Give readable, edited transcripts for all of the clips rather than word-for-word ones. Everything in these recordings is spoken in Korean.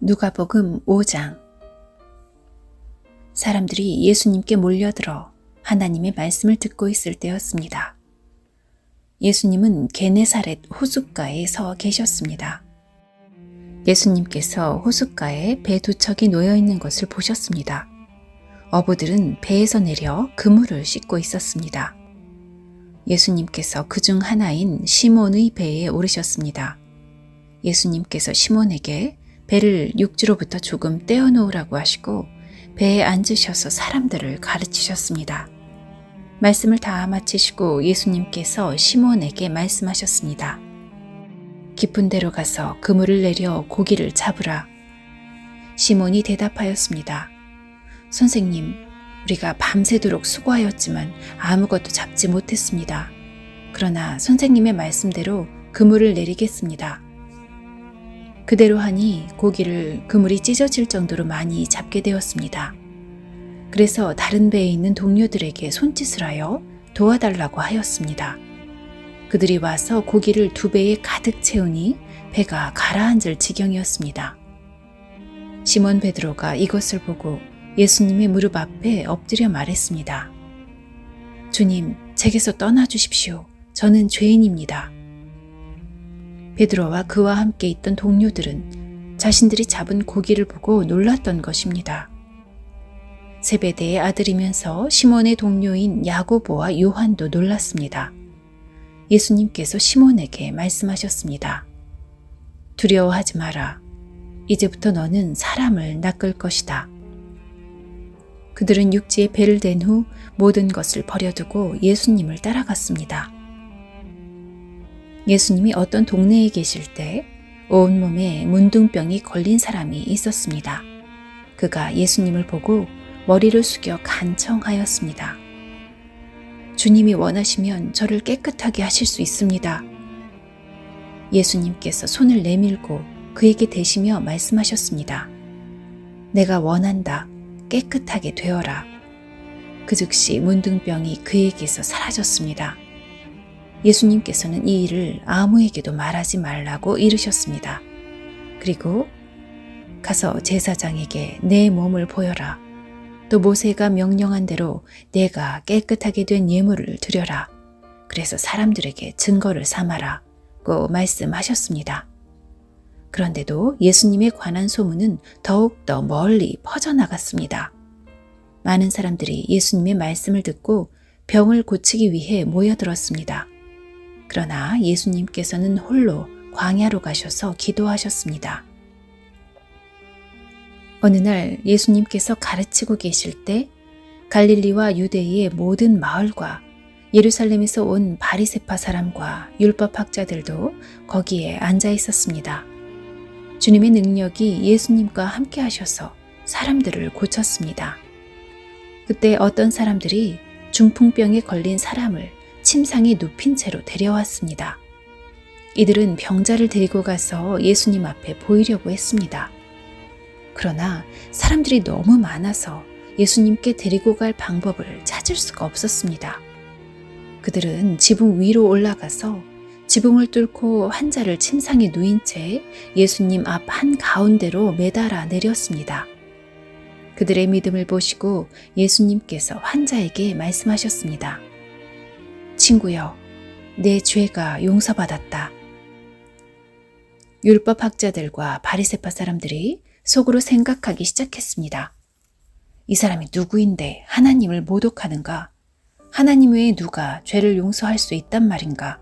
누가복음 5장. 사람들이 예수님께 몰려들어 하나님의 말씀을 듣고 있을 때였습니다. 예수님은 게네사렛 호숫가에 서 계셨습니다. 예수님께서 호숫가에 배 두 척이 놓여 있는 것을 보셨습니다. 어부들은 배에서 내려 그물을 씻고 있었습니다. 예수님께서 그중 하나인 시몬의 배에 오르셨습니다. 예수님께서 시몬에게 배를 육지로부터 조금 떼어놓으라고 하시고 배에 앉으셔서 사람들을 가르치셨습니다. 말씀을 다 마치시고 예수님께서 시몬에게 말씀하셨습니다. 깊은 데로 가서 그물을 내려 고기를 잡으라. 시몬이 대답하였습니다. 선생님, 우리가 밤새도록 수고하였지만 아무것도 잡지 못했습니다. 그러나 선생님의 말씀대로 그물을 내리겠습니다. 그대로 하니 고기를 그물이 찢어질 정도로 많이 잡게 되었습니다. 그래서 다른 배에 있는 동료들에게 손짓을 하여 도와달라고 하였습니다. 그들이 와서 고기를 두 배에 가득 채우니 배가 가라앉을 지경이었습니다. 시몬 베드로가 이것을 보고 예수님의 무릎 앞에 엎드려 말했습니다. 주님, 제게서 떠나 주십시오. 저는 죄인입니다. 베드로와 그와 함께 있던 동료들은 자신들이 잡은 고기를 보고 놀랐던 것입니다. 세베대의 아들이면서 시몬의 동료인 야고보와 요한도 놀랐습니다. 예수님께서 시몬에게 말씀하셨습니다. 두려워하지 마라. 이제부터 너는 사람을 낚을 것이다. 그들은 육지에 배를 댄 후 모든 것을 버려두고 예수님을 따라갔습니다. 예수님이 어떤 동네에 계실 때 온몸에 문둥병이 걸린 사람이 있었습니다. 그가 예수님을 보고 머리를 숙여 간청하였습니다. 주님이 원하시면 저를 깨끗하게 하실 수 있습니다. 예수님께서 손을 내밀고 그에게 대시며 말씀하셨습니다. 내가 원한다. 깨끗하게 되어라. 그 즉시 문둥병이 그에게서 사라졌습니다. 예수님께서는 이 일을 아무에게도 말하지 말라고 이르셨습니다. 그리고 가서 제사장에게 내 몸을 보여라. 또 모세가 명령한 대로 내가 깨끗하게 된 예물을 드려라. 그래서 사람들에게 증거를 삼아라고 말씀하셨습니다. 그런데도 예수님에 관한 소문은 더욱더 멀리 퍼져나갔습니다. 많은 사람들이 예수님의 말씀을 듣고 병을 고치기 위해 모여들었습니다. 그러나 예수님께서는 홀로 광야로 가셔서 기도하셨습니다. 어느 날 예수님께서 가르치고 계실 때 갈릴리와 유대의 모든 마을과 예루살렘에서 온 바리새파 사람과 율법학자들도 거기에 앉아 있었습니다. 주님의 능력이 예수님과 함께 하셔서 사람들을 고쳤습니다. 그때 어떤 사람들이 중풍병에 걸린 사람을 침상에 눕힌 채로 데려왔습니다. 이들은 병자를 데리고 가서 예수님 앞에 보이려고 했습니다. 그러나 사람들이 너무 많아서 예수님께 데리고 갈 방법을 찾을 수가 없었습니다. 그들은 지붕 위로 올라가서 지붕을 뚫고 환자를 침상에 누인 채 예수님 앞 한가운데로 매달아 내렸습니다. 그들의 믿음을 보시고 예수님께서 환자에게 말씀하셨습니다. 친구여, 내 죄가 용서받았다. 율법학자들과 바리새파 사람들이 속으로 생각하기 시작했습니다. 이 사람이 누구인데 하나님을 모독하는가? 하나님 외에 누가 죄를 용서할 수 있단 말인가?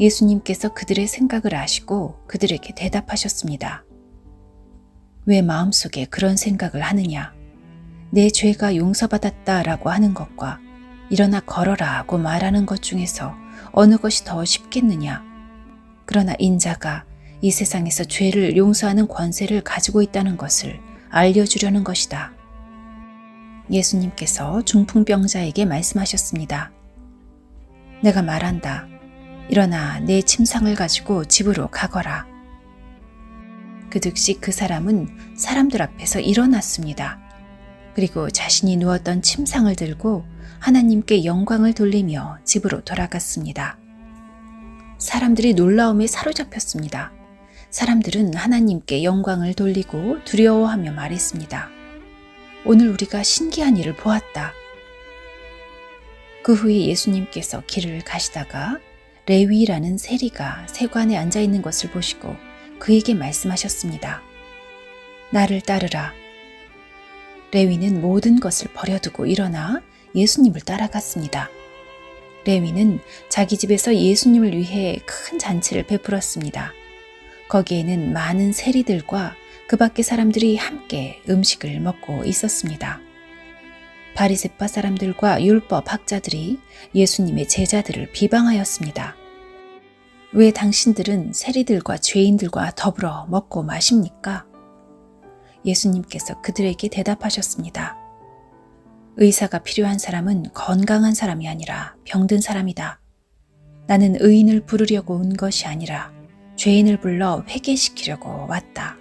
예수님께서 그들의 생각을 아시고 그들에게 대답하셨습니다. 왜 마음속에 그런 생각을 하느냐? 내 죄가 용서받았다라고 하는 것과 일어나 걸어라 하고 말하는 것 중에서 어느 것이 더 쉽겠느냐? 그러나 인자가 이 세상에서 죄를 용서하는 권세를 가지고 있다는 것을 알려주려는 것이다. 예수님께서 중풍병자에게 말씀하셨습니다. 내가 말한다. 일어나 내 침상을 가지고 집으로 가거라. 그 즉시 그 사람은 사람들 앞에서 일어났습니다. 그리고 자신이 누웠던 침상을 들고 하나님께 영광을 돌리며 집으로 돌아갔습니다. 사람들이 놀라움에 사로잡혔습니다. 사람들은 하나님께 영광을 돌리고 두려워하며 말했습니다. 오늘 우리가 신기한 일을 보았다. 그 후에 예수님께서 길을 가시다가 레위라는 세리가 세관에 앉아 있는 것을 보시고 그에게 말씀하셨습니다. 나를 따르라. 레위는 모든 것을 버려두고 일어나 예수님을 따라갔습니다. 레위는 자기 집에서 예수님을 위해 큰 잔치를 베풀었습니다. 거기에는 많은 세리들과 그 밖의 사람들이 함께 음식을 먹고 있었습니다. 바리새파 사람들과 율법 학자들이 예수님의 제자들을 비방하였습니다. 왜 당신들은 세리들과 죄인들과 더불어 먹고 마십니까? 예수님께서 그들에게 대답하셨습니다. 의사가 필요한 사람은 건강한 사람이 아니라 병든 사람이다. 나는 의인을 부르려고 온 것이 아니라 죄인을 불러 회개시키려고 왔다.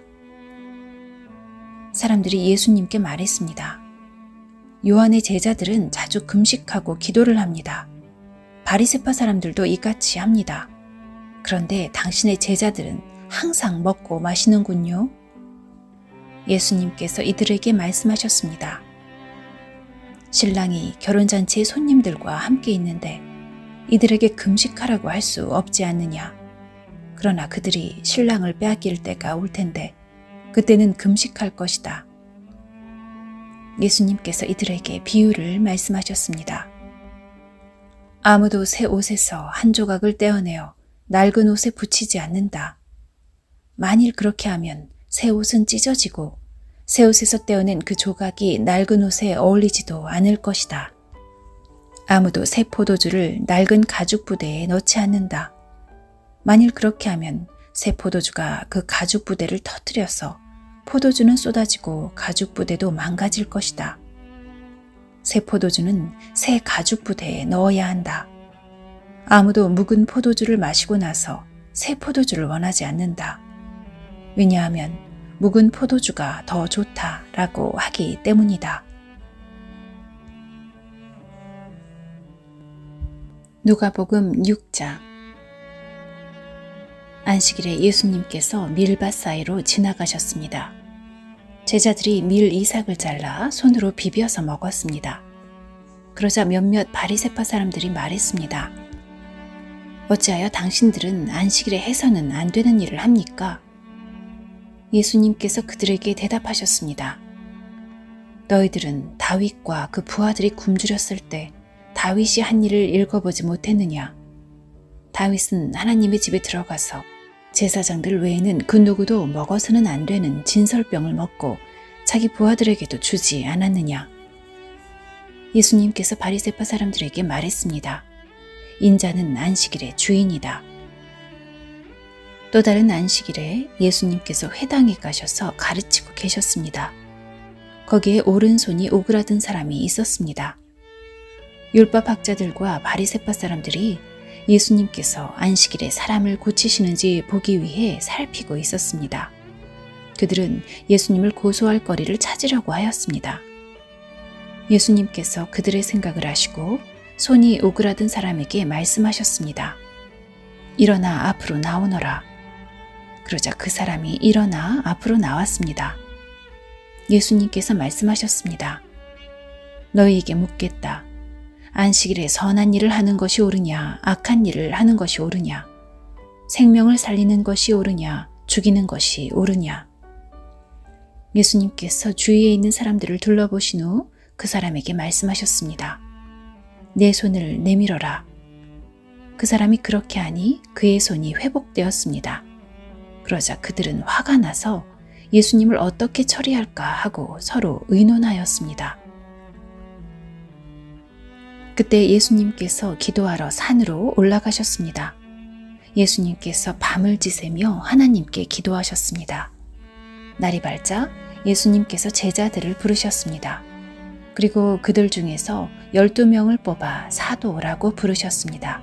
사람들이 예수님께 말했습니다. 요한의 제자들은 자주 금식하고 기도를 합니다. 바리새파 사람들도 이같이 합니다. 그런데 당신의 제자들은 항상 먹고 마시는군요. 예수님께서 이들에게 말씀하셨습니다. 신랑이 결혼잔치의 손님들과 함께 있는데 이들에게 금식하라고 할 수 없지 않느냐. 그러나 그들이 신랑을 빼앗길 때가 올 텐데 그때는 금식할 것이다. 예수님께서 이들에게 비유를 말씀하셨습니다. 아무도 새 옷에서 한 조각을 떼어내어 낡은 옷에 붙이지 않는다. 만일 그렇게 하면 새 옷은 찢어지고 새 옷에서 떼어낸 그 조각이 낡은 옷에 어울리지도 않을 것이다. 아무도 새 포도주를 낡은 가죽 부대에 넣지 않는다. 만일 그렇게 하면 새 포도주가 그 가죽 부대를 터뜨려서 포도주는 쏟아지고 가죽 부대도 망가질 것이다. 새 포도주는 새 가죽 부대에 넣어야 한다. 아무도 묵은 포도주를 마시고 나서 새 포도주를 원하지 않는다. 왜냐하면 묵은 포도주가 더 좋다라고 하기 때문이다. 누가복음 6장. 안식일에 예수님께서 밀밭 사이로 지나가셨습니다. 제자들이 밀 이삭을 잘라 손으로 비벼서 먹었습니다. 그러자 몇몇 바리새파 사람들이 말했습니다. 어찌하여 당신들은 안식일에 해서는 안 되는 일을 합니까? 예수님께서 그들에게 대답하셨습니다. 너희들은 다윗과 그 부하들이 굶주렸을 때 다윗이 한 일을 읽어보지 못했느냐? 다윗은 하나님의 집에 들어가서 제사장들 외에는 그 누구도 먹어서는 안 되는 진설병을 먹고 자기 부하들에게도 주지 않았느냐? 예수님께서 바리새파 사람들에게 말했습니다. 인자는 안식일의 주인이다. 또 다른 안식일에 예수님께서 회당에 가셔서 가르치고 계셨습니다. 거기에 오른손이 오그라든 사람이 있었습니다. 율법 학자들과 바리새파 사람들이 예수님께서 안식일에 사람을 고치시는지 보기 위해 살피고 있었습니다. 그들은 예수님을 고소할 거리를 찾으려고 하였습니다. 예수님께서 그들의 생각을 아시고 손이 오그라든 사람에게 말씀하셨습니다. 일어나 앞으로 나오너라. 그러자 그 사람이 일어나 앞으로 나왔습니다. 예수님께서 말씀하셨습니다. 너희에게 묻겠다. 안식일에 선한 일을 하는 것이 옳으냐, 악한 일을 하는 것이 옳으냐, 생명을 살리는 것이 옳으냐, 죽이는 것이 옳으냐. 예수님께서 주위에 있는 사람들을 둘러보신 후 그 사람에게 말씀하셨습니다. 내 손을 내밀어라. 그 사람이 그렇게 하니 그의 손이 회복되었습니다. 그러자 그들은 화가 나서 예수님을 어떻게 처리할까 하고 서로 의논하였습니다. 그때 예수님께서 기도하러 산으로 올라가셨습니다. 예수님께서 밤을 지새며 하나님께 기도하셨습니다. 날이 밝자 예수님께서 제자들을 부르셨습니다. 그리고 그들 중에서 12명을 뽑아 사도라고 부르셨습니다.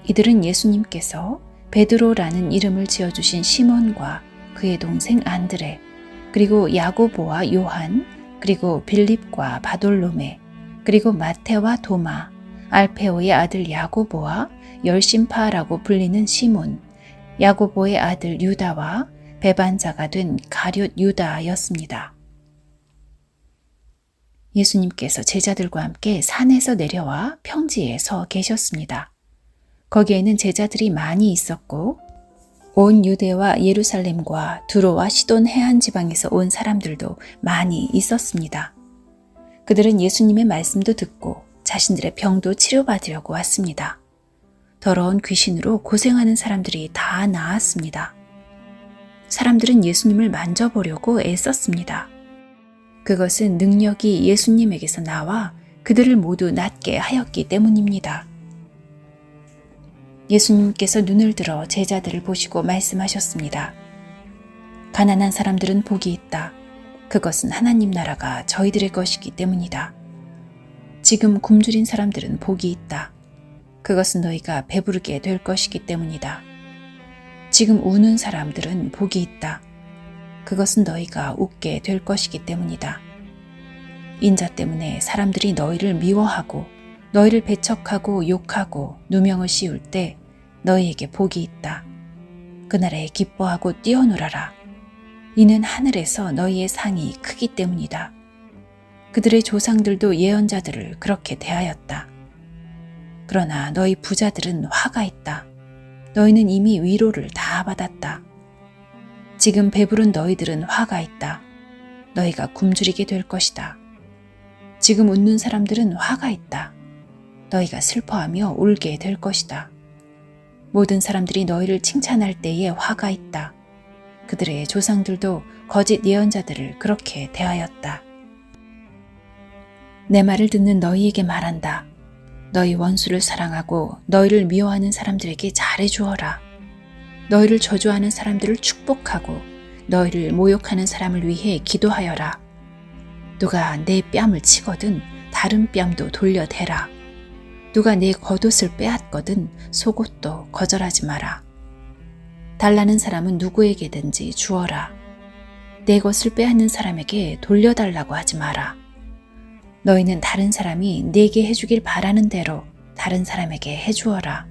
이들은 예수님께서 베드로라는 이름을 지어주신 시몬과 그의 동생 안드레, 그리고 야고보와 요한, 그리고 빌립과 바돌로메, 그리고 마테와 도마, 알페오의 아들 야고보와 열심파라고 불리는 시몬, 야고보의 아들 유다와 배반자가 된 가룟 유다였습니다. 예수님께서 제자들과 함께 산에서 내려와 평지에 서 계셨습니다. 거기에는 제자들이 많이 있었고 온 유대와 예루살렘과 두로와 시돈 해안 지방에서 온 사람들도 많이 있었습니다. 그들은 예수님의 말씀도 듣고 자신들의 병도 치료받으려고 왔습니다. 더러운 귀신으로 고생하는 사람들이 다 나았습니다. 사람들은 예수님을 만져보려고 애썼습니다. 그것은 능력이 예수님에게서 나와 그들을 모두 낫게 하였기 때문입니다. 예수님께서 눈을 들어 제자들을 보시고 말씀하셨습니다. 가난한 사람들은 복이 있다. 그것은 하나님 나라가 저희들의 것이기 때문이다. 지금 굶주린 사람들은 복이 있다. 그것은 너희가 배부르게 될 것이기 때문이다. 지금 우는 사람들은 복이 있다. 그것은 너희가 웃게 될 것이기 때문이다. 인자 때문에 사람들이 너희를 미워하고 너희를 배척하고 욕하고 누명을 씌울 때 너희에게 복이 있다. 그날에 기뻐하고 뛰어놀아라. 이는 하늘에서 너희의 상이 크기 때문이다. 그들의 조상들도 예언자들을 그렇게 대하였다. 그러나 너희 부자들은 화가 있다. 너희는 이미 위로를 다 받았다. 지금 배부른 너희들은 화가 있다. 너희가 굶주리게 될 것이다. 지금 웃는 사람들은 화가 있다. 너희가 슬퍼하며 울게 될 것이다. 모든 사람들이 너희를 칭찬할 때에 화가 있다. 그들의 조상들도 거짓 예언자들을 그렇게 대하였다. 내 말을 듣는 너희에게 말한다. 너희 원수를 사랑하고 너희를 미워하는 사람들에게 잘해 주어라. 너희를 저주하는 사람들을 축복하고 너희를 모욕하는 사람을 위해 기도하여라. 누가 내 뺨을 치거든 다른 뺨도 돌려대라. 누가 내 겉옷을 빼앗거든 속옷도 거절하지 마라. 달라는 사람은 누구에게든지 주어라. 내 것을 빼앗는 사람에게 돌려달라고 하지 마라. 너희는 다른 사람이 내게 해주길 바라는 대로 다른 사람에게 해주어라.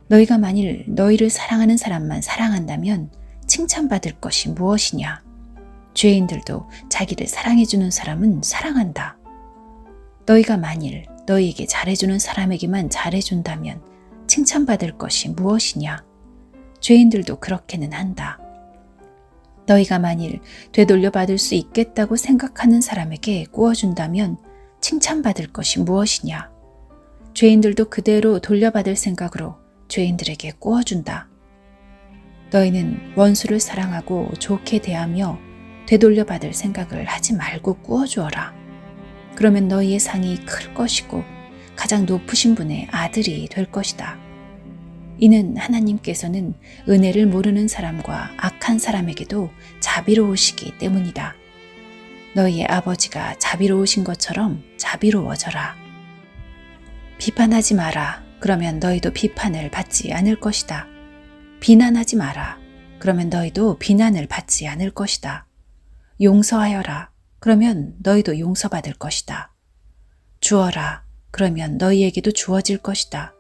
너희가 만일 너희를 사랑하는 사람만 사랑한다면 칭찬받을 것이 무엇이냐? 죄인들도 자기를 사랑해주는 사람은 사랑한다. 너희가 만일 너희에게 잘해주는 사람에게만 잘해준다면 칭찬받을 것이 무엇이냐? 죄인들도 그렇게는 한다. 너희가 만일 되돌려 받을 수 있겠다고 생각하는 사람에게 꾸어준다면 칭찬받을 것이 무엇이냐? 죄인들도 그대로 돌려받을 생각으로 죄인들에게 꾸어준다. 너희는 원수를 사랑하고 좋게 대하며 되돌려 받을 생각을 하지 말고 꾸어주어라. 그러면 너희의 상이 클 것이고 가장 높으신 분의 아들이 될 것이다. 이는 하나님께서는 은혜를 모르는 사람과 악한 사람에게도 자비로우시기 때문이다. 너희의 아버지가 자비로우신 것처럼 자비로워져라. 비판하지 마라. 그러면 너희도 비판을 받지 않을 것이다. 비난하지 마라. 그러면 너희도 비난을 받지 않을 것이다. 용서하여라. 그러면 너희도 용서받을 것이다. 주어라. 그러면 너희에게도 주어질 것이다.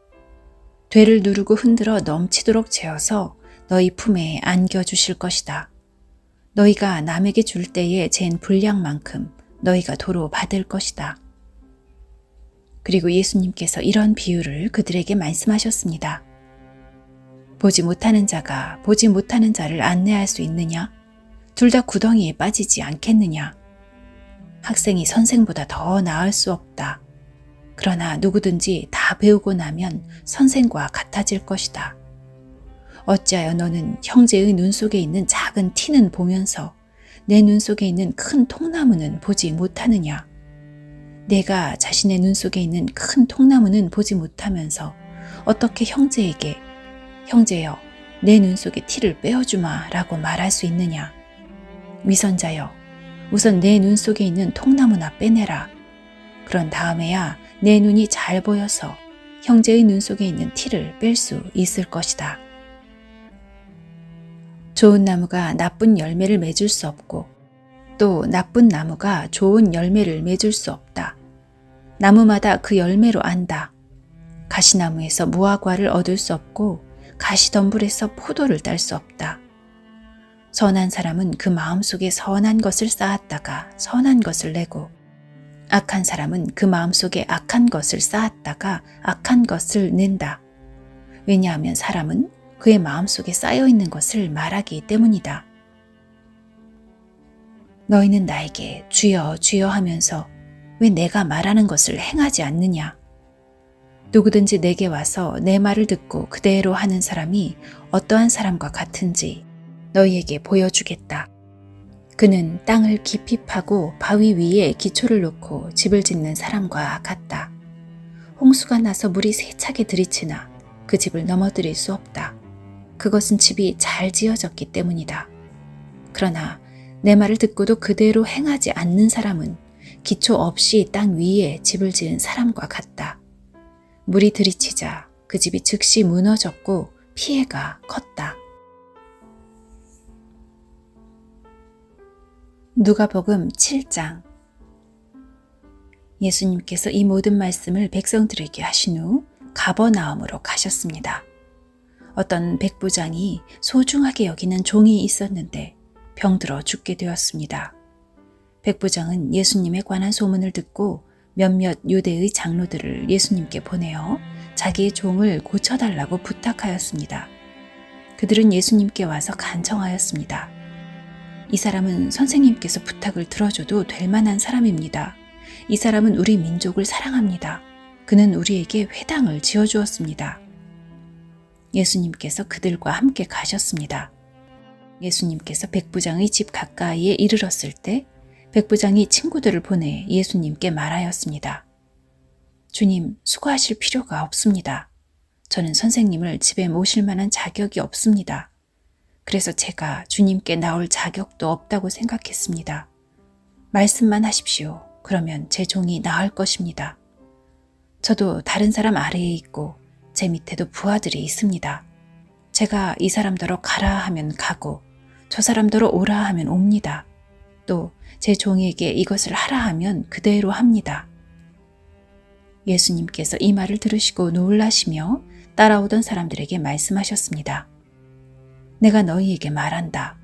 되를 누르고 흔들어 넘치도록 재어서 너희 품에 안겨주실 것이다. 너희가 남에게 줄 때에 잰 분량만큼 너희가 도로 받을 것이다. 그리고 예수님께서 이런 비유를 그들에게 말씀하셨습니다. 보지 못하는 자가 보지 못하는 자를 안내할 수 있느냐? 둘 다 구덩이에 빠지지 않겠느냐? 학생이 선생보다 더 나을 수 없다. 그러나 누구든지 다 배우고 나면 선생과 같아질 것이다. 어찌하여 너는 형제의 눈 속에 있는 작은 티는 보면서 내 눈 속에 있는 큰 통나무는 보지 못하느냐? 내가 자신의 눈 속에 있는 큰 통나무는 보지 못하면서 어떻게 형제에게 형제여 내 눈 속의 티를 빼어주마 라고 말할 수 있느냐? 위선자여 우선 내 눈 속에 있는 통나무나 빼내라. 그런 다음에야 내 눈이 잘 보여서 형제의 눈 속에 있는 티를 뺄 수 있을 것이다. 좋은 나무가 나쁜 열매를 맺을 수 없고 또 나쁜 나무가 좋은 열매를 맺을 수 없다. 나무마다 그 열매로 안다. 가시나무에서 무화과를 얻을 수 없고 가시덤불에서 포도를 딸 수 없다. 선한 사람은 그 마음속에 선한 것을 쌓았다가 선한 것을 내고, 악한 사람은 그 마음속에 악한 것을 쌓았다가 악한 것을 낸다. 왜냐하면 사람은 그의 마음속에 쌓여있는 것을 말하기 때문이다. 너희는 나에게 주여 주여 하면서 왜 내가 말하는 것을 행하지 않느냐? 누구든지 내게 와서 내 말을 듣고 그대로 하는 사람이 어떠한 사람과 같은지 너희에게 보여주겠다. 그는 땅을 깊이 파고 바위 위에 기초를 놓고 집을 짓는 사람과 같다. 홍수가 나서 물이 세차게 들이치나 그 집을 넘어뜨릴 수 없다. 그것은 집이 잘 지어졌기 때문이다. 그러나 내 말을 듣고도 그대로 행하지 않는 사람은 기초 없이 땅 위에 집을 지은 사람과 같다. 물이 들이치자 그 집이 즉시 무너졌고 피해가 컸다. 누가복음 7장. 예수님께서 이 모든 말씀을 백성들에게 하신 후 가버나움으로 가셨습니다. 어떤 백부장이 소중하게 여기는 종이 있었는데 병들어 죽게 되었습니다. 백부장은 예수님에 관한 소문을 듣고 몇몇 유대의 장로들을 예수님께 보내어 자기의 종을 고쳐달라고 부탁하였습니다. 그들은 예수님께 와서 간청하였습니다. 이 사람은 선생님께서 부탁을 들어줘도 될 만한 사람입니다. 이 사람은 우리 민족을 사랑합니다. 그는 우리에게 회당을 지어주었습니다. 예수님께서 그들과 함께 가셨습니다. 예수님께서 백부장의 집 가까이에 이르렀을 때 백부장이 친구들을 보내 예수님께 말하였습니다. 주님, 수고하실 필요가 없습니다. 저는 선생님을 집에 모실 만한 자격이 없습니다. 그래서 제가 주님께 나올 자격도 없다고 생각했습니다. 말씀만 하십시오. 그러면 제 종이 나을 것입니다. 저도 다른 사람 아래에 있고 제 밑에도 부하들이 있습니다. 제가 이 사람더러 가라 하면 가고 저 사람더러 오라 하면 옵니다. 또 제 종에게 이것을 하라 하면 그대로 합니다. 예수님께서 이 말을 들으시고 놀라시며 따라오던 사람들에게 말씀하셨습니다. 내가 너희에게 말한다.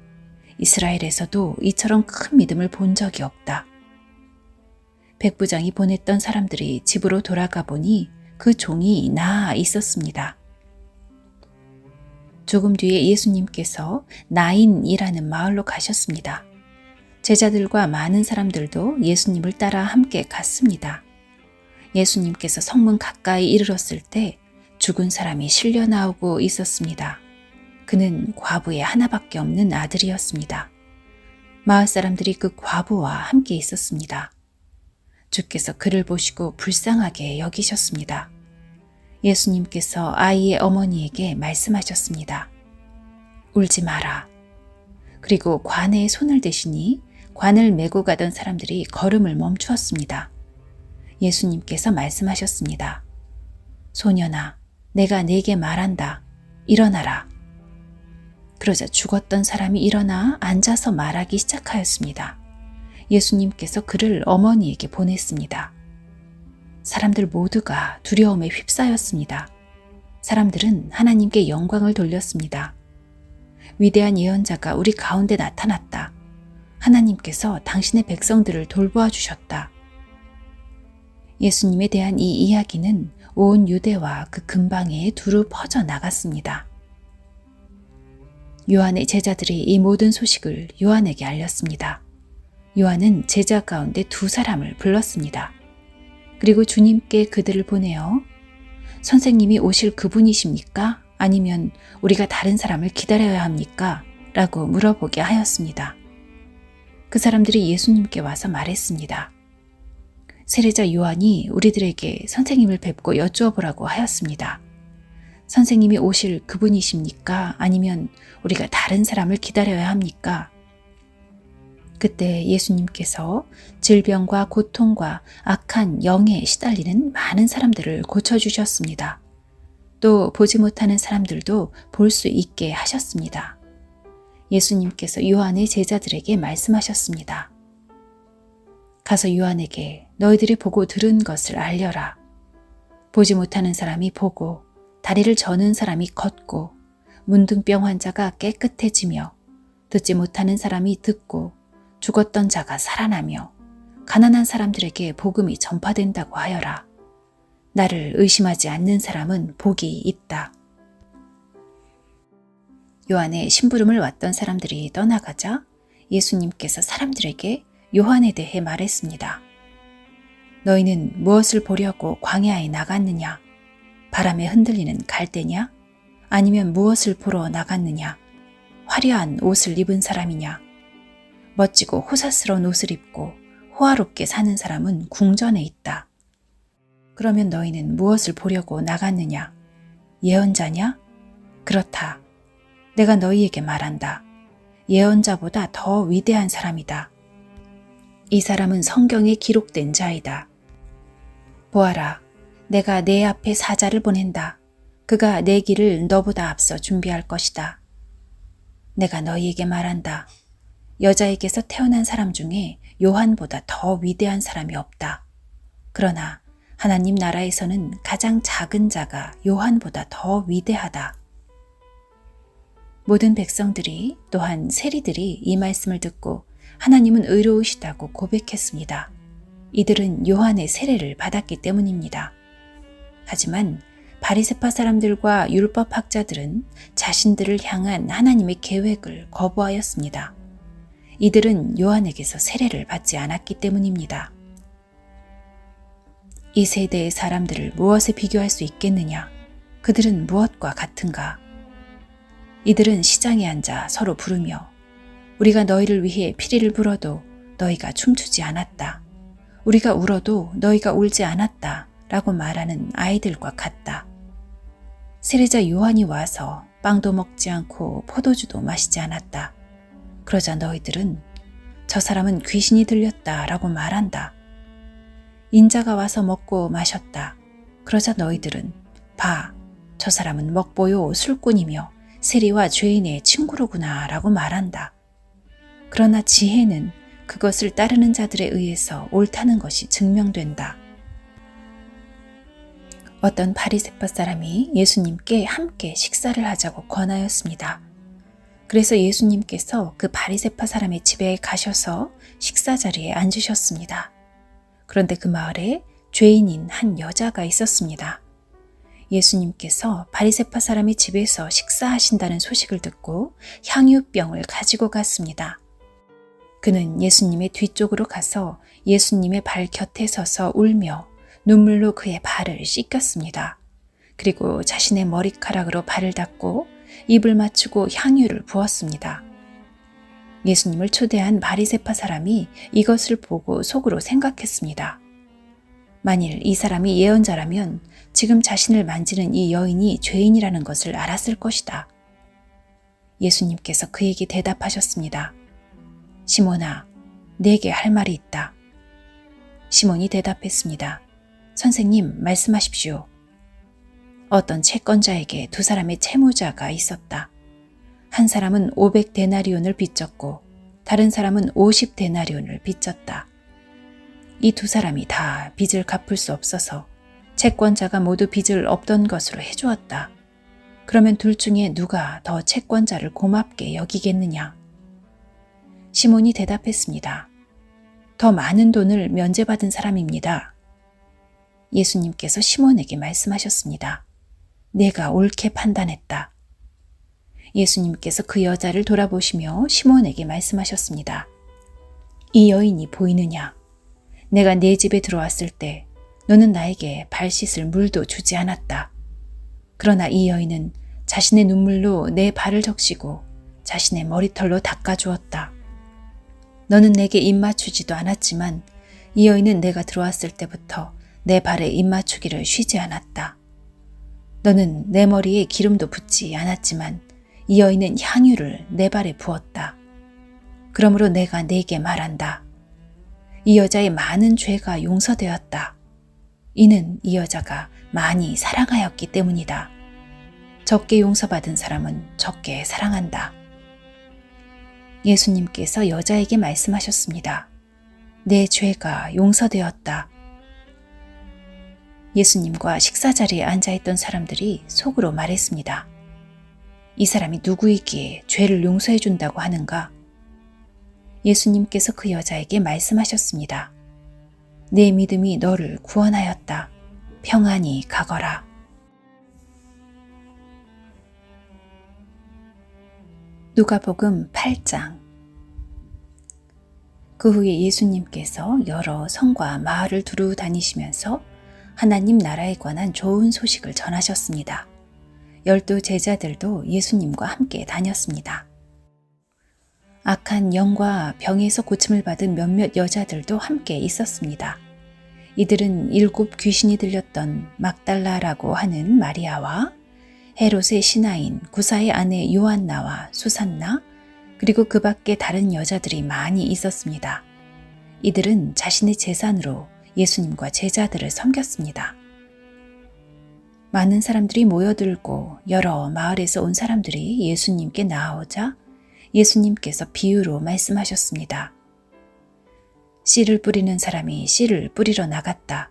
이스라엘에서도 이처럼 큰 믿음을 본 적이 없다. 백부장이 보냈던 사람들이 집으로 돌아가 보니 그 종이 나아 있었습니다. 조금 뒤에 예수님께서 나인이라는 마을로 가셨습니다. 제자들과 많은 사람들도 예수님을 따라 함께 갔습니다. 예수님께서 성문 가까이 이르렀을 때 죽은 사람이 실려 나오고 있었습니다. 그는 과부의 하나밖에 없는 아들이었습니다. 마을 사람들이 그 과부와 함께 있었습니다. 주께서 그를 보시고 불쌍하게 여기셨습니다. 예수님께서 아이의 어머니에게 말씀하셨습니다. 울지 마라. 그리고 관에 손을 대시니 관을 메고 가던 사람들이 걸음을 멈추었습니다. 예수님께서 말씀하셨습니다. 소년아, 내가 네게 말한다. 일어나라. 그러자 죽었던 사람이 일어나 앉아서 말하기 시작하였습니다. 예수님께서 그를 어머니에게 보냈습니다. 사람들 모두가 두려움에 휩싸였습니다. 사람들은 하나님께 영광을 돌렸습니다. 위대한 예언자가 우리 가운데 나타났다. 하나님께서 당신의 백성들을 돌보아 주셨다. 예수님에 대한 이 이야기는 온 유대와 그 근방에 두루 퍼져 나갔습니다. 요한의 제자들이 이 모든 소식을 요한에게 알렸습니다. 요한은 제자 가운데 2사람을 불렀습니다. 그리고 주님께 그들을 보내어 선생님이 오실 그분이십니까? 아니면 우리가 다른 사람을 기다려야 합니까? 라고 물어보게 하였습니다. 그 사람들이 예수님께 와서 말했습니다. 세례자 요한이 우리들에게 선생님을 뵙고 여쭈어보라고 하였습니다. 선생님이 오실 그분이십니까? 아니면 우리가 다른 사람을 기다려야 합니까? 그때 예수님께서 질병과 고통과 악한 영에 시달리는 많은 사람들을 고쳐주셨습니다. 또 보지 못하는 사람들도 볼 수 있게 하셨습니다. 예수님께서 요한의 제자들에게 말씀하셨습니다. 가서 요한에게 너희들이 보고 들은 것을 알려라. 보지 못하는 사람이 보고 다리를 저는 사람이 걷고 문둥병 환자가 깨끗해지며 듣지 못하는 사람이 듣고 죽었던 자가 살아나며 가난한 사람들에게 복음이 전파된다고 하여라. 나를 의심하지 않는 사람은 복이 있다. 요한의 심부름을 왔던 사람들이 떠나가자 예수님께서 사람들에게 요한에 대해 말했습니다. 너희는 무엇을 보려고 광야에 나갔느냐? 바람에 흔들리는 갈대냐? 아니면 무엇을 보러 나갔느냐? 화려한 옷을 입은 사람이냐? 멋지고 호사스러운 옷을 입고 호화롭게 사는 사람은 궁전에 있다. 그러면 너희는 무엇을 보려고 나갔느냐? 예언자냐? 그렇다. 내가 너희에게 말한다. 예언자보다 더 위대한 사람이다. 이 사람은 성경에 기록된 자이다. 보아라, 내가 내 앞에 사자를 보낸다. 그가 내 길을 너보다 앞서 준비할 것이다. 내가 너희에게 말한다. 여자에게서 태어난 사람 중에 요한보다 더 위대한 사람이 없다. 그러나 하나님 나라에서는 가장 작은 자가 요한보다 더 위대하다. 모든 백성들이 또한 세리들이 이 말씀을 듣고 하나님은 의로우시다고 고백했습니다. 이들은 요한의 세례를 받았기 때문입니다. 하지만 바리새파 사람들과 율법학자들은 자신들을 향한 하나님의 계획을 거부하였습니다. 이들은 요한에게서 세례를 받지 않았기 때문입니다. 이 세대의 사람들을 무엇에 비교할 수 있겠느냐? 그들은 무엇과 같은가? 이들은 시장에 앉아 서로 부르며 우리가 너희를 위해 피리를 불어도 너희가 춤추지 않았다. 우리가 울어도 너희가 울지 않았다. 라고 말하는 아이들과 같다. 세례자 요한이 와서 빵도 먹지 않고 포도주도 마시지 않았다. 그러자 너희들은 저 사람은 귀신이 들렸다 라고 말한다. 인자가 와서 먹고 마셨다. 그러자 너희들은 봐, 저 사람은 먹보요 술꾼이며 세리와 죄인의 친구로구나 라고 말한다. 그러나 지혜는 그것을 따르는 자들에 의해서 옳다는 것이 증명된다. 어떤 바리새파 사람이 예수님께 함께 식사를 하자고 권하였습니다. 그래서 예수님께서 그 바리새파 사람의 집에 가셔서 식사 자리에 앉으셨습니다. 그런데 그 마을에 죄인인 한 여자가 있었습니다. 예수님께서 바리새파 사람의 집에서 식사하신다는 소식을 듣고 향유병을 가지고 갔습니다. 그는 예수님의 뒤쪽으로 가서 예수님의 발 곁에 서서 울며 눈물로 그의 발을 씻겼습니다. 그리고 자신의 머리카락으로 발을 닦고 입을 맞추고 향유를 부었습니다. 예수님을 초대한 바리새파 사람이 이것을 보고 속으로 생각했습니다. 만일 이 사람이 예언자라면 지금 자신을 만지는 이 여인이 죄인이라는 것을 알았을 것이다. 예수님께서 그에게 대답하셨습니다. 시몬아, 내게 할 말이 있다. 시몬이 대답했습니다. 선생님, 말씀하십시오. 어떤 채권자에게 두 사람의 채무자가 있었다. 한 사람은 500데나리온을 빚졌고 다른 사람은 50데나리온을 빚졌다. 이 두 사람이 다 빚을 갚을 수 없어서 채권자가 모두 빚을 없던 것으로 해주었다. 그러면 둘 중에 누가 더 채권자를 고맙게 여기겠느냐? 시몬이 대답했습니다. 더 많은 돈을 면제받은 사람입니다. 예수님께서 시몬에게 말씀하셨습니다. 내가 옳게 판단했다. 예수님께서 그 여자를 돌아보시며 시몬에게 말씀하셨습니다. 이 여인이 보이느냐? 내가 네 집에 들어왔을 때 너는 나에게 발 씻을 물도 주지 않았다. 그러나 이 여인은 자신의 눈물로 내 발을 적시고 자신의 머리털로 닦아주었다. 너는 내게 입 맞추지도 않았지만 이 여인은 내가 들어왔을 때부터 내 발에 입 맞추기를 쉬지 않았다. 너는 내 머리에 기름도 붓지 않았지만 이 여인은 향유를 내 발에 부었다. 그러므로 내가 네게 말한다. 이 여자의 많은 죄가 용서되었다. 이는 이 여자가 많이 사랑하였기 때문이다. 적게 용서받은 사람은 적게 사랑한다. 예수님께서 여자에게 말씀하셨습니다. 내 죄가 용서되었다. 예수님과 식사 자리에 앉아있던 사람들이 속으로 말했습니다. 이 사람이 누구이기에 죄를 용서해 준다고 하는가? 예수님께서 그 여자에게 말씀하셨습니다. 내 믿음이 너를 구원하였다. 평안히 가거라. 누가복음 8장. 그 후에 예수님께서 여러 성과 마을을 두루 다니시면서 하나님 나라에 관한 좋은 소식을 전하셨습니다. 12 제자들도 예수님과 함께 다녔습니다. 악한 영과 병에서 고침을 받은 몇몇 여자들도 함께 있었습니다. 이들은 7 귀신이 들렸던 막달라라고 하는 마리아와 헤롯의 신하인 구사의 아내 요한나와 수산나, 그리고 그 밖에 다른 여자들이 많이 있었습니다. 이들은 자신의 재산으로 예수님과 제자들을 섬겼습니다. 많은 사람들이 모여들고 여러 마을에서 온 사람들이 예수님께 나아오자 예수님께서 비유로 말씀하셨습니다. 씨를 뿌리는 사람이 씨를 뿌리러 나갔다.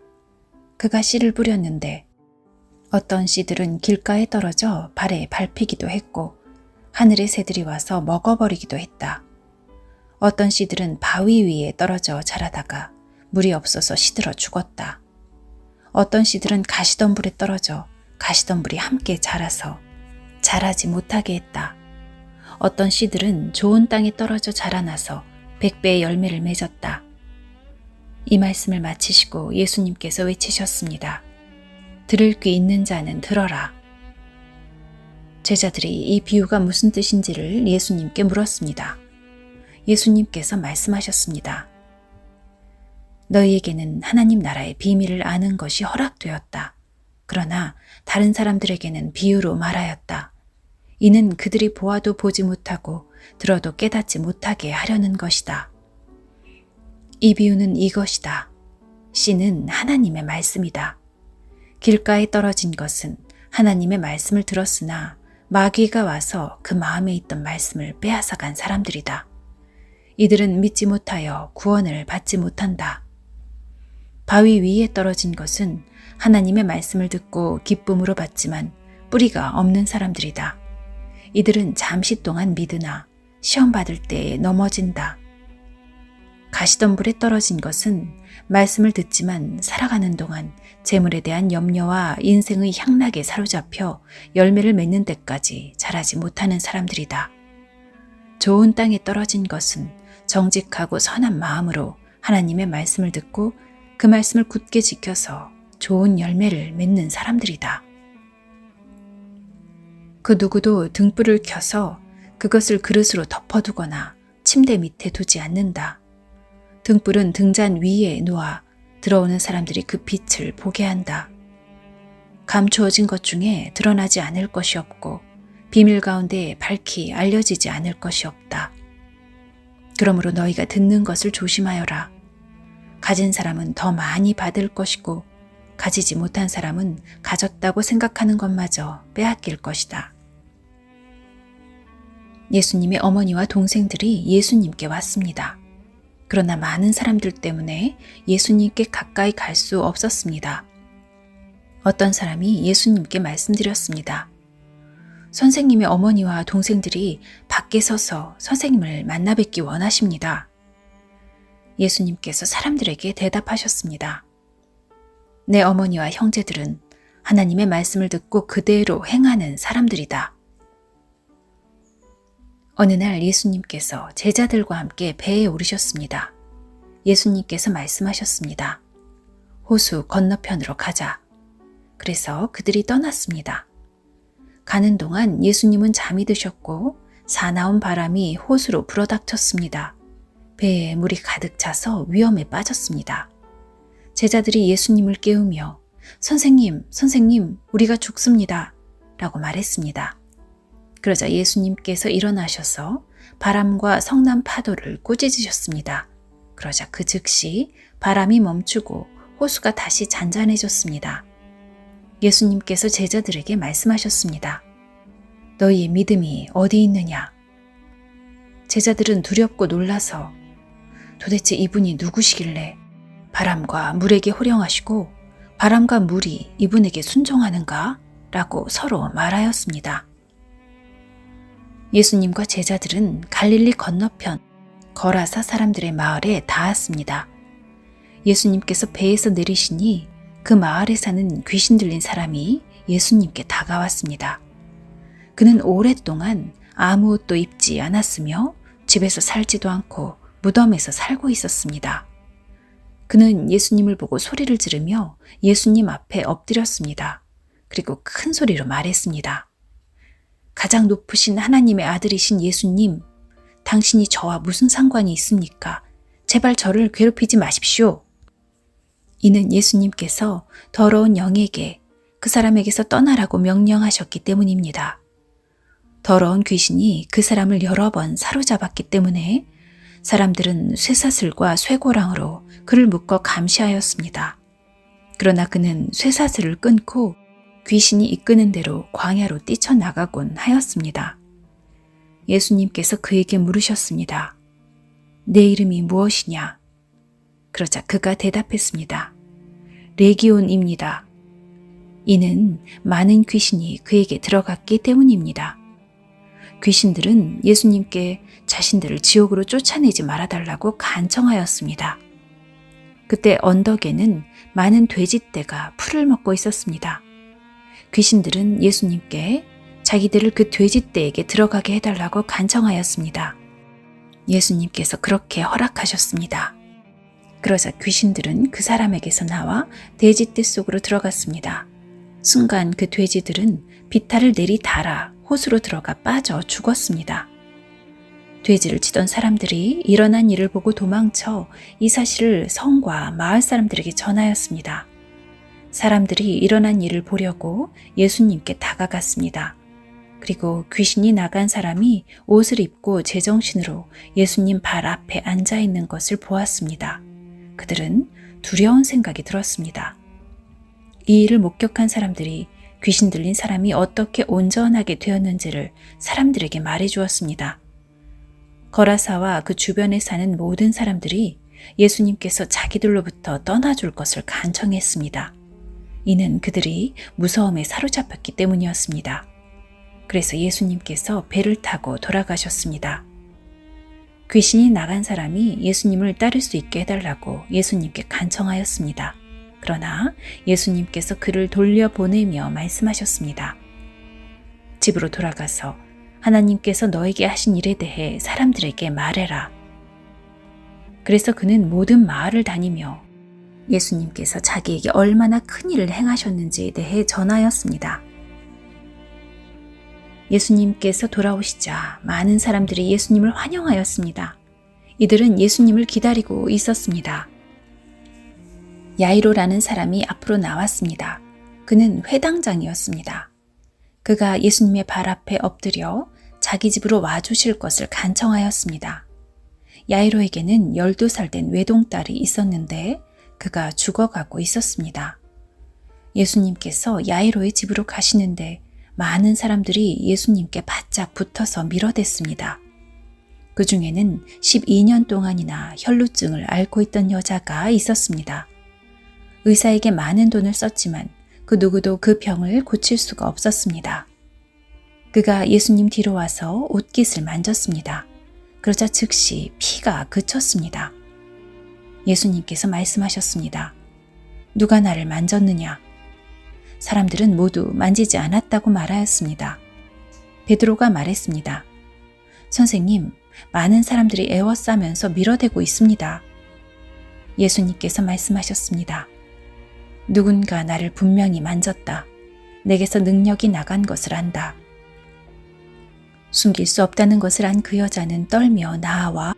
그가 씨를 뿌렸는데 어떤 씨들은 길가에 떨어져 발에 밟히기도 했고 하늘의 새들이 와서 먹어버리기도 했다. 어떤 씨들은 바위 위에 떨어져 자라다가 물이 없어서 시들어 죽었다. 어떤 씨들은 가시덤불에 떨어져 가시덤불이 함께 자라서 자라지 못하게 했다. 어떤 씨들은 좋은 땅에 떨어져 자라나서 100배의 열매를 맺었다. 이 말씀을 마치시고 예수님께서 외치셨습니다. 들을 귀 있는 자는 들어라. 제자들이 이 비유가 무슨 뜻인지를 예수님께 물었습니다. 예수님께서 말씀하셨습니다. 너희에게는 하나님 나라의 비밀을 아는 것이 허락되었다. 그러나 다른 사람들에게는 비유로 말하였다. 이는 그들이 보아도 보지 못하고 들어도 깨닫지 못하게 하려는 것이다. 이 비유는 이것이다. 씨는 하나님의 말씀이다. 길가에 떨어진 것은 하나님의 말씀을 들었으나 마귀가 와서 그 마음에 있던 말씀을 빼앗아간 사람들이다. 이들은 믿지 못하여 구원을 받지 못한다. 바위 위에 떨어진 것은 하나님의 말씀을 듣고 기쁨으로 받지만 뿌리가 없는 사람들이다. 이들은 잠시 동안 믿으나 시험 받을 때에 넘어진다. 가시덤불에 떨어진 것은 말씀을 듣지만 살아가는 동안 재물에 대한 염려와 인생의 향락에 사로잡혀 열매를 맺는 데까지 자라지 못하는 사람들이다. 좋은 땅에 떨어진 것은 정직하고 선한 마음으로 하나님의 말씀을 듣고 그 말씀을 굳게 지켜서 좋은 열매를 맺는 사람들이다. 그 누구도 등불을 켜서 그것을 그릇으로 덮어두거나 침대 밑에 두지 않는다. 등불은 등잔 위에 놓아 들어오는 사람들이 그 빛을 보게 한다. 감추어진 것 중에 드러나지 않을 것이 없고 비밀 가운데 밝히 알려지지 않을 것이 없다. 그러므로 너희가 듣는 것을 조심하여라. 가진 사람은 더 많이 받을 것이고 가지지 못한 사람은 가졌다고 생각하는 것마저 빼앗길 것이다. 예수님의 어머니와 동생들이 예수님께 왔습니다. 그러나 많은 사람들 때문에 예수님께 가까이 갈 수 없었습니다. 어떤 사람이 예수님께 말씀드렸습니다. 선생님의 어머니와 동생들이 밖에 서서 선생님을 만나 뵙기 원하십니다. 예수님께서 사람들에게 대답하셨습니다. 내 어머니와 형제들은 하나님의 말씀을 듣고 그대로 행하는 사람들이다. 어느 날 예수님께서 제자들과 함께 배에 오르셨습니다. 예수님께서 말씀하셨습니다. 호수 건너편으로 가자. 그래서 그들이 떠났습니다. 가는 동안 예수님은 잠이 드셨고 사나운 바람이 호수로 불어닥쳤습니다. 배에 물이 가득 차서 위험에 빠졌습니다. 제자들이 예수님을 깨우며 선생님, 선생님, 우리가 죽습니다. 라고 말했습니다. 그러자 예수님께서 일어나셔서 바람과 성난 파도를 꾸짖으셨습니다. 그러자 그 즉시 바람이 멈추고 호수가 다시 잔잔해졌습니다. 예수님께서 제자들에게 말씀하셨습니다. 너희의 믿음이 어디 있느냐? 제자들은 두렵고 놀라서 도대체 이분이 누구시길래 바람과 물에게 호령하시고 바람과 물이 이분에게 순종하는가? 라고 서로 말하였습니다. 예수님과 제자들은 갈릴리 건너편 거라사 사람들의 마을에 닿았습니다. 예수님께서 배에서 내리시니 그 마을에 사는 귀신 들린 사람이 예수님께 다가왔습니다. 그는 오랫동안 아무 옷도 입지 않았으며 집에서 살지도 않고 무덤에서 살고 있었습니다. 그는 예수님을 보고 소리를 지르며 예수님 앞에 엎드렸습니다. 그리고 큰 소리로 말했습니다. 가장 높으신 하나님의 아들이신 예수님, 당신이 저와 무슨 상관이 있습니까? 제발 저를 괴롭히지 마십시오. 이는 예수님께서 더러운 영에게 그 사람에게서 떠나라고 명령하셨기 때문입니다. 더러운 귀신이 그 사람을 여러 번 사로잡았기 때문에 사람들은 쇠사슬과 쇠고랑으로 그를 묶어 감시하였습니다. 그러나 그는 쇠사슬을 끊고 귀신이 이끄는 대로 광야로 뛰쳐나가곤 하였습니다. 예수님께서 그에게 물으셨습니다. 내 이름이 무엇이냐? 그러자 그가 대답했습니다. 레기온입니다. 이는 많은 귀신이 그에게 들어갔기 때문입니다. 귀신들은 예수님께 자신들을 지옥으로 쫓아내지 말아달라고 간청하였습니다. 그때 언덕에는 많은 돼지떼가 풀을 먹고 있었습니다. 귀신들은 예수님께 자기들을 그 돼지떼에게 들어가게 해달라고 간청하였습니다. 예수님께서 그렇게 허락하셨습니다. 그러자 귀신들은 그 사람에게서 나와 돼지떼 속으로 들어갔습니다. 순간 그 돼지들은 비탈을 내리달아 호수로 들어가 빠져 죽었습니다. 돼지를 치던 사람들이 일어난 일을 보고 도망쳐 이 사실을 성과 마을 사람들에게 전하였습니다. 사람들이 일어난 일을 보려고 예수님께 다가갔습니다. 그리고 귀신이 나간 사람이 옷을 입고 제정신으로 예수님 발 앞에 앉아 있는 것을 보았습니다. 그들은 두려운 생각이 들었습니다. 이 일을 목격한 사람들이 귀신 들린 사람이 어떻게 온전하게 되었는지를 사람들에게 말해 주었습니다. 거라사와 그 주변에 사는 모든 사람들이 예수님께서 자기들로부터 떠나줄 것을 간청했습니다. 이는 그들이 무서움에 사로잡혔기 때문이었습니다. 그래서 예수님께서 배를 타고 돌아가셨습니다. 귀신이 나간 사람이 예수님을 따를 수 있게 해달라고 예수님께 간청하였습니다. 그러나 예수님께서 그를 돌려보내며 말씀하셨습니다. 집으로 돌아가서 하나님께서 너에게 하신 일에 대해 사람들에게 말해라. 그래서 그는 모든 마을을 다니며 예수님께서 자기에게 얼마나 큰 일을 행하셨는지에 대해 전하였습니다. 예수님께서 돌아오시자 많은 사람들이 예수님을 환영하였습니다. 이들은 예수님을 기다리고 있었습니다. 야이로라는 사람이 앞으로 나왔습니다. 그는 회당장이었습니다. 그가 예수님의 발 앞에 엎드려 자기 집으로 와주실 것을 간청하였습니다. 야이로에게는 12살 된 외동딸이 있었는데 그가 죽어가고 있었습니다. 예수님께서 야이로의 집으로 가시는데 많은 사람들이 예수님께 바짝 붙어서 밀어댔습니다. 그 중에는 12년 동안이나 혈루증을 앓고 있던 여자가 있었습니다. 의사에게 많은 돈을 썼지만 그 누구도 그 병을 고칠 수가 없었습니다. 그가 예수님 뒤로 와서 옷깃을 만졌습니다. 그러자 즉시 피가 그쳤습니다. 예수님께서 말씀하셨습니다. 누가 나를 만졌느냐? 사람들은 모두 만지지 않았다고 말하였습니다. 베드로가 말했습니다. 선생님, 많은 사람들이 에워싸면서 밀어대고 있습니다. 예수님께서 말씀하셨습니다. 누군가 나를 분명히 만졌다. 내게서 능력이 나간 것을 안다. 숨길 수 없다는 것을 안 그 여자는 떨며 나아와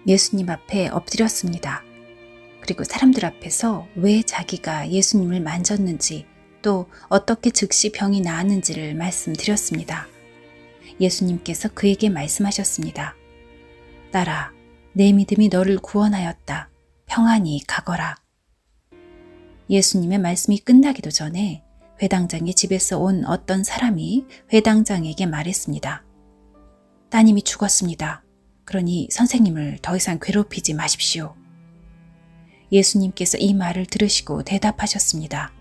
예수님 앞에 엎드렸습니다. 그리고 사람들 앞에서 왜 자기가 예수님을 만졌는지 또 어떻게 즉시 병이 나았는지를 말씀드렸습니다. 예수님께서 그에게 말씀하셨습니다. 딸아, 내 믿음이 너를 구원하였다. 평안히 가거라. 예수님의 말씀이 끝나기도 전에 회당장의 집에서 온 어떤 사람이 회당장에게 말했습니다. 따님이 죽었습니다. 그러니 선생님을 더 이상 괴롭히지 마십시오. 예수님께서 이 말을 들으시고 대답하셨습니다.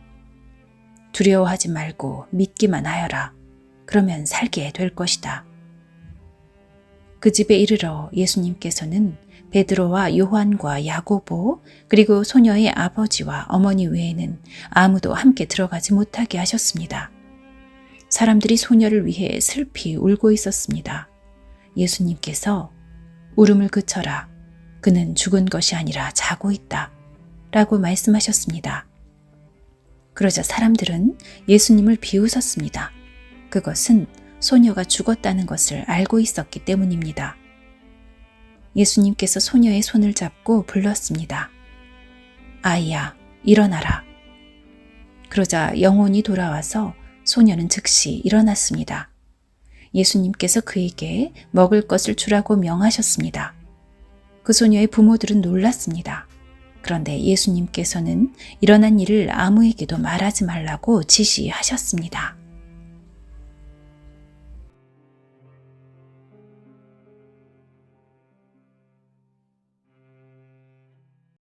두려워하지 말고 믿기만 하여라. 그러면 살게 될 것이다. 그 집에 이르러 예수님께서는 베드로와 요한과 야고보 그리고 소녀의 아버지와 어머니 외에는 아무도 함께 들어가지 못하게 하셨습니다. 사람들이 소녀를 위해 슬피 울고 있었습니다. 예수님께서 울음을 그쳐라. 그는 죽은 것이 아니라 자고 있다. 라고 말씀하셨습니다. 그러자 사람들은 예수님을 비웃었습니다. 그것은 소녀가 죽었다는 것을 알고 있었기 때문입니다. 예수님께서 소녀의 손을 잡고 불렀습니다. 아이야, 일어나라. 그러자 영혼이 돌아와서 소녀는 즉시 일어났습니다. 예수님께서 그에게 먹을 것을 주라고 명하셨습니다. 그 소녀의 부모들은 놀랐습니다. 그런데 예수님께서는 일어난 일을 아무에게도 말하지 말라고 지시하셨습니다.